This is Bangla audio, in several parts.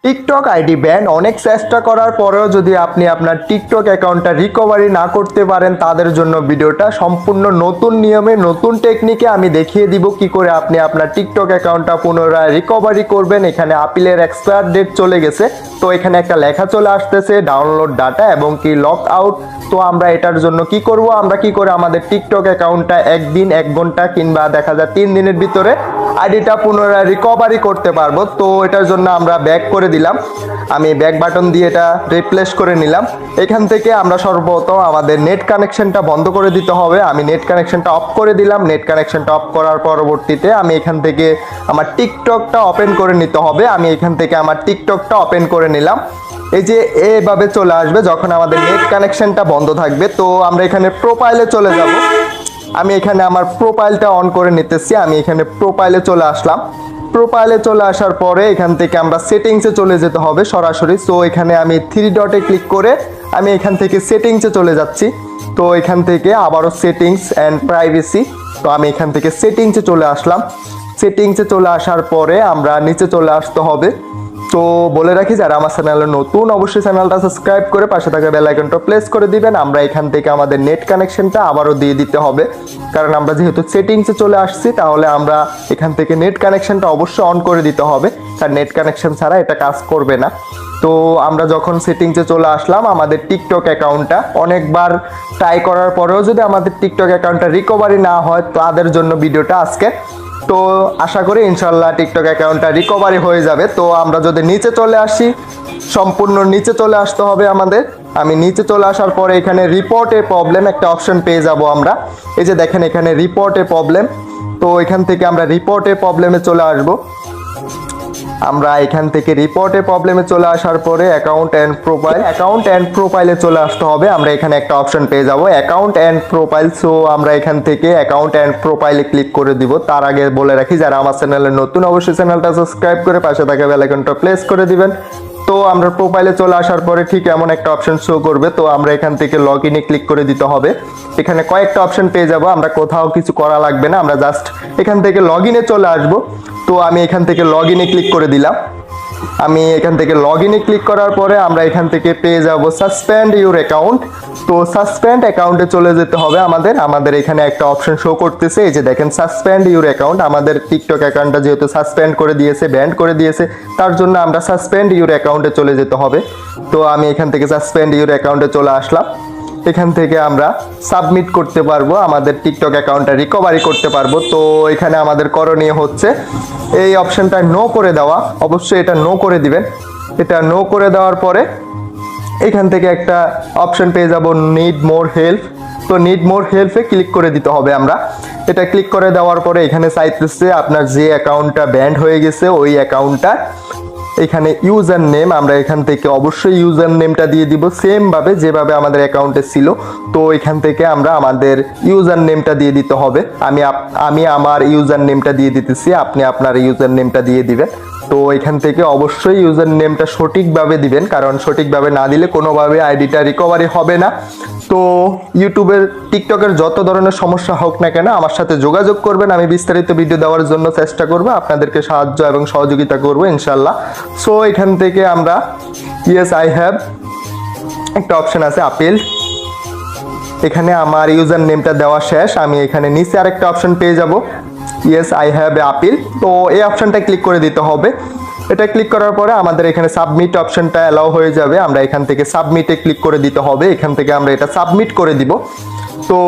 টিকটক আইডি ব্যান অনেক চেষ্টা করার পরেও যদি আপনি আপনার টিকটক অ্যাকাউন্টটা রিকভারি না করতে পারেন, তাদের জন্য ভিডিওটা সম্পূর্ণ নতুন নিয়মে নতুন টেকনিকে আমি দেখিয়ে দিব কি করে আপনি আপনার টিকটক অ্যাকাউন্টটা পুনরায় রিকভারি করবেন। এখানে আপিলের এক্সপায়ার ডেট চলে গেছে, তো এখানে একটা লেখা চলে আসতেছে ডাউনলোড ডাটা এবং কি লক আউট। তো আমরা এটার জন্য কি করব, আমরা কি করে আমাদের টিকটক অ্যাকাউন্টটা একদিন, 1 ঘন্টা কিংবা দেখা যায় 3 দিনের ভিতরে আইডিটা পুনরায় রিকভারি করতে পারবো। তো এটার জন্য আমরা ব্যাক করে দিলাম, আমি ব্যাক বাটন দিয়ে এটা রিপ্লেস করে নিলাম। এখান থেকে আমরা সর্বপ্রথম আমাদের নেট কানেকশনটা বন্ধ করে দিতে হবে। আমি নেট কানেকশনটা অফ করে দিলাম। নেট কানেকশনটা অফ করার পরবর্তীতে আমি এখান থেকে আমার টিকটকটা ওপেন করে নিতে হবে। আমি এখান থেকে আমার টিকটকটা ওপেন করে নিলাম। এই যে এভাবে চলে আসবে যখন আমাদের নেট কানেকশনটা বন্ধ থাকবে। তো আমরা এখানে প্রোফাইলে চলে যাব। আমি এখানে আমার প্রোফাইলটা অন করে নিতেছি। আমি এখানে প্রোফাইলে চলে আসলাম। প্রোফাইলে চলে আসার পরে এখান থেকে আমরা সেটিংসে চলে যেতে হবে সরাসরি। সো এখানে আমি 3 ডটে ক্লিক করে আমি এখান থেকে সেটিংসে চলে যাচ্ছি। তো এখান থেকে আবারও সেটিংস অ্যান্ড প্রাইভেসি, তো আমি এখান থেকে সেটিংসে চলে আসলাম। সেটিংসে চলে আসার পরে আমরা নিচে চলে আসতে হবে। তো বলে রাখি, যারা আমার চ্যানেলে নতুন অবশ্যই চ্যানেলটা সাবস্ক্রাইব করে পাশে থাকা বেল আইকনটা প্রেস করে দিবেন। আমরা এখান থেকে আমাদের নেট কানেকশনটা আবারও দিয়ে দিতে হবে, কারণ আমরা যেহেতু সেটিংসে চলে আসছি তাহলে আমরা এখান থেকে নেট কানেকশনটা অবশ্যই অন করে দিতে হবে, কারণ নেট কানেকশন ছাড়া এটা কাজ করবে না। তো আমরা যখন সেটিংসে চলে আসলাম, আমাদের টিকটক অ্যাকাউন্টটা অনেকবার ট্রাই করার পরেও যদি আমাদের টিকটক অ্যাকাউন্টটা রিকভারি না হয়, তাদের জন্য ভিডিওটা আজকে। তো আশা করি ইনশাল্লাহ টিকটক অ্যাকাউন্টটা রিকভারি হয়ে যাবে। তো আমরা যদি নিচে চলে আসি, সম্পূর্ণ নিচে চলে আসতে হবে আমাদের। আমি নিচে চলে আসার পরে এখানে রিপোর্টে প্রবলেম একটা অপশন পেয়ে যাব আমরা। এই যে দেখেন এখানে রিপোর্টে প্রবলেম। তো এখান থেকে আমরা রিপোর্টে প্রবলেমে চলে আসব। আমরা এখান থেকে রিপোর্টে প্রবলেমে চলে আসার পরে অ্যাকাউন্ট অ্যান্ড প্রোফাইলে চলে আসতে হবে। আমরা এখানে একটা অপশন পেয়ে যাব অ্যাকাউন্ট অ্যান্ড প্রোফাইল। সো আমরা এখান থেকে অ্যাকাউন্ট অ্যান্ড প্রোফাইলে ক্লিক করে দিব। তার আগে বলে রাখি, যারা আমার চ্যানেলে নতুন অবশ্যই চ্যানেলটা সাবস্ক্রাইব করে পাশে থাকা বেল আইকনটা প্রেস করে দিবেন। তো আমরা প্রোফাইলে চলে আসার পরে ঠিক এমন একটা অপশন শো করবে। তো আমরা এখান থেকে লগ ইনে ক্লিক করে দিতে হবে। এখানে কয়েকটা অপশন পেয়ে যাব, আমরা কোথাও কিছু করা লাগবে না, আমরা জাস্ট এখান থেকে লগ ইনে চলে আসব। তো আমি এখান থেকে লগ ইনে ক্লিক করে দিলাম। আমি এখান থেকে লগ ইনে ক্লিক করার পরে আমরা এখান থেকে পেয়ে যাব সাসপেন্ড ইউর অ্যাকাউন্ট। তো সাসপেন্ড অ্যাকাউন্টে চলে যেতে হবে আমাদের এখানে একটা অপশন শো করতেছে, এই যে দেখেন সাসপেন্ড ইউর অ্যাকাউন্ট। আমাদের টিকটক অ্যাকাউন্টটা যেহেতু সাসপেন্ড করে দিয়েছে, ব্যান করে দিয়েছে, তার জন্য আমরা সাসপেন্ড ইউর অ্যাকাউন্টে চলে যেতে হবে। তো আমি এখান থেকে সাসপেন্ড ইউর অ্যাকাউন্টে চলে আসলাম। এখান থেকে আমরা সাবমিট করতে পারবো, আমাদের টিকটক অ্যাকাউন্টটা রিকভারি করতে পারবো। তো এখানে আমাদের করণীয় হচ্ছে এই অপশনটা নো করে দেওয়া। অবশ্যই এটা নো করে দিবেন। এটা নো করে দেওয়ার পরে এখান থেকে একটা অপশন পেয়ে যাব নিড মোর হেল্প। তো নিড মোর হেল্পে ক্লিক করে দিতে হবে আমরা। এটা ক্লিক করে দেওয়ার পরে এখানে চাইতেছে আপনার যে অ্যাকাউন্টটা ব্যান্ড হয়ে গেছে ওই অ্যাকাউন্টটা, এখানে ইউজার নেম, আমরা এখান থেকে অবশ্যই ইউজার নেমটা দিয়ে দিব সেম ভাবে যেভাবে আমাদের অ্যাকাউন্টে ছিল। তো এখান থেকে আমরা আমাদের ইউজার নেমটা দিয়ে দিতে হবে। আমি আমার ইউজার নেমটা দিয়ে দিতেছি, আপনি আপনার ইউজার নেমটা দিয়ে দিবেন। তো এখান থেকে অবশ্যই ইউজার নেমটা সঠিকভাবে দিবেন, কারণ সঠিকভাবে না দিলে কোনোভাবে আইডিটা রিকভারি হবে না। তো ইউটিউবের, টিকটকের যত ধরনের সমস্যা হোক না কেন আমার সাথে যোগাযোগ করবেন, আমি বিস্তারিত ভিডিও দেওয়ার জন্য চেষ্টা করব, আপনাদেরকে সাহায্য এবং সহযোগিতা করব ইনশাল্লাহ। সো এখান থেকে আমরা ইয়েস আই হ্যাভ একটা অপশন আছে আপিল। এখানে আমার ইউজার নেমটা দেওয়া শেষ। আমি এখানে নিচে আরেকটা অপশন পেয়ে যাব yes I have a appeal. তো এই অপশনটা ক্লিক করে দিতে হবে। এটা ক্লিক করার পরে আমাদের এখানে সাবমিট অপশনটা অ্যালাউ হয়ে যাবে। আমরা এখান থেকে সাবমিটে ক্লিক করে দিতে হবে। এখান থেকে আমরা এটা সাবমিট করে দিব। তো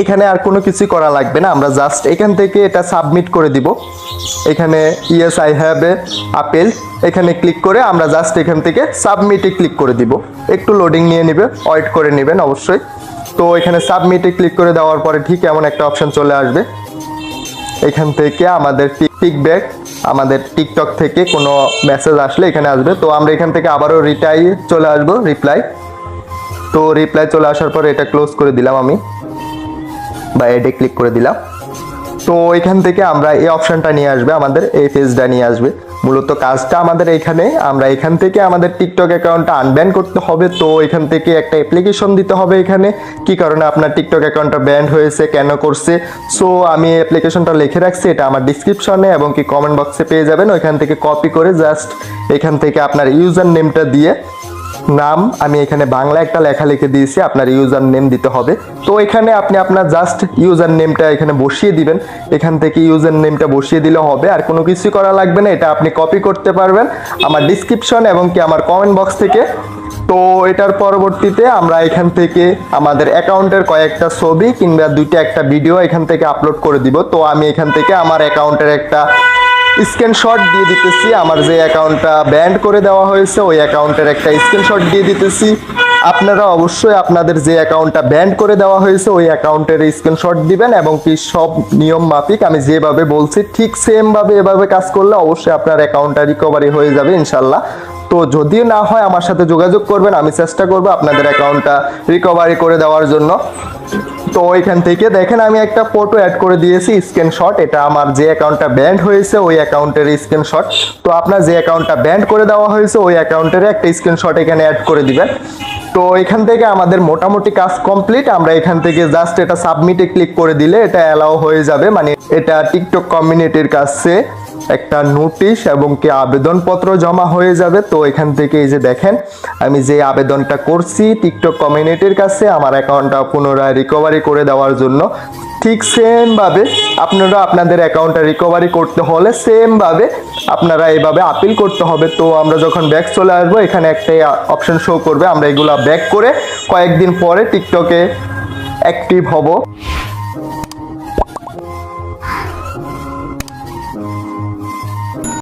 এখানে আর কোনো কিছু করা লাগবে না, আমরা জাস্ট এখান থেকে এটা সাবমিট করে দিব। এখানে yes I have a appeal, এখানে ক্লিক করে আমরা জাস্ট এখান থেকে সাবমিটে ক্লিক করে দিব। একটু লোডিং নিয়ে নেবে, ওয়েট করে নেবেন অবশ্যই। তো এখানে সাবমিটে ক্লিক করে দেওয়ার পরে ঠিক এমন একটা অপশন চলে আসবে। এখান থেকে আমাদের টিকব্যাক, আমাদের টিকটক থেকে কোনো মেসেজ আসলে এখানে আসবে। তো আমরা এখান থেকে আবারও চলে আসবো রিপ্লাই। তো রিপ্লাই চলে আসার পরে এটা ক্লোজ করে দিলাম আমি, বা এডে ক্লিক করে দিলাম। তো এখান থেকে আমরা এই অপশনটা নিয়ে আসবে, আমাদের এই পেজটা নিয়ে আসবে। মূলত কাজটা আমাদের এখানে, আমরা এখান থেকে আমাদের টিকটক অ্যাকাউন্টটা আনব্যান করতে হবে। তো এখান থেকে একটা অ্যাপ্লিকেশন দিতে হবে এখানে, কি কারণে আপনার টিকটক অ্যাকাউন্টটা ব্যান হয়েছে, কেন করছে। সো আমি অ্যাপ্লিকেশনটা লিখে রাখছি, এটা আমার ডিসক্রিপশনে এবং কি কমেন্ট বক্সে পেয়ে যাবেন। ওইখান থেকে কপি করে জাস্ট এখান থেকে আপনার ইউজার নেমটা দিয়ে, নাম আমি এখানে বাংলা একটা লেখা লিখে দিয়েছি, আপনার ইউজার নেম দিতে হবে। তো এখানে আপনি আপনার জাস্ট ইউজার নেমটা এখানে বসিয়ে দিবেন, এখান থেকে ইউজার নেমটা বসিয়ে দিলে হবে, আর কোনো কিছু করা লাগবে না। এটা আপনি কপি করতে পারবেন আমার ডিসক্রিপশন এবং কি আমার কমেন্ট বক্স থেকে। তো এটার পরবর্তীতে আমরা এখান থেকে আমাদের অ্যাকাউন্টের কয়েকটা ছবি কিংবা একটা ভিডিও এখান থেকে আপলোড করে দিব। তো আমি এখান থেকে আমার অ্যাকাউন্টের একটা স্ক্রিনশট দিয়ে দিতেছি, আমার যে অ্যাকাউন্টটা ব্যান্ড করে দেওয়া হয়েছে ওই অ্যাকাউন্টের একটা স্ক্রিনশট দিয়ে দিতেছি। আপনারা অবশ্যই আপনাদের যে অ্যাকাউন্টটা ব্যান্ড করে দেওয়া হয়েছে ওই অ্যাকাউন্টের স্ক্রিনশট দিবেন এবং কি সব নিয়ম মাফিক আমি যেভাবে বলছি ঠিক সেম ভাবে এভাবে কাজ করলে অবশ্যই আপনার অ্যাকাউন্টটা রিকভারি হয়ে যাবে ইনশাল্লাহ। তো যদিও না হয় আমার সাথে যোগাযোগ করবেন, আমি চেষ্টা করব আপনাদের অ্যাকাউন্টটা রিকভারি করে দেওয়ার জন্য। তো এখান থেকে দেখেন আমি একটা ফটো অ্যাড করে দিয়েছি স্ক্রিনশট, এটা আমার যে অ্যাকাউন্টটা ব্যান্ড হয়েছে ওই অ্যাকাউন্টের স্ক্রিনশট। তো আপনার যে অ্যাকাউন্টটা ব্যান্ড করে দেওয়া হয়েছে ওই অ্যাকাউন্টের একটা স্ক্রিনশট এখানে অ্যাড করে দিবেন। তো এখান থেকে আমাদের মোটামুটি কাজ কমপ্লিট। আমরা এখান থেকে জাস্ট এটা সাবমিটে ক্লিক করে দিলে এটা অ্যালাউ হয়ে যাবে, মানে এটা টিকটক কমিউনিটির কাছে একটা নোটিশ এবং কি আবেদনপত্র জমা হয়ে যাবে। তো এখান থেকে এই যে দেখেন আমি যে আবেদনটা করছি টিকটক কমিউনিটির কাছে আমার অ্যাকাউন্টটা পুনরায় রিকভারি করে দেওয়ার জন্য, ঠিক সেম ভাবে আপনারা আপনাদের অ্যাকাউন্টটা রিকভারি করতে হলে সেম ভাবে আপনারা এইভাবে আপিল করতে হবে। তো আমরা যখন ব্যাক চলে আসবো এখানে একটা অপশন শো করবে, আমরা এগুলা ব্যাক করে কয়েকদিন পরে টিকটকে অ্যাক্টিভ হব।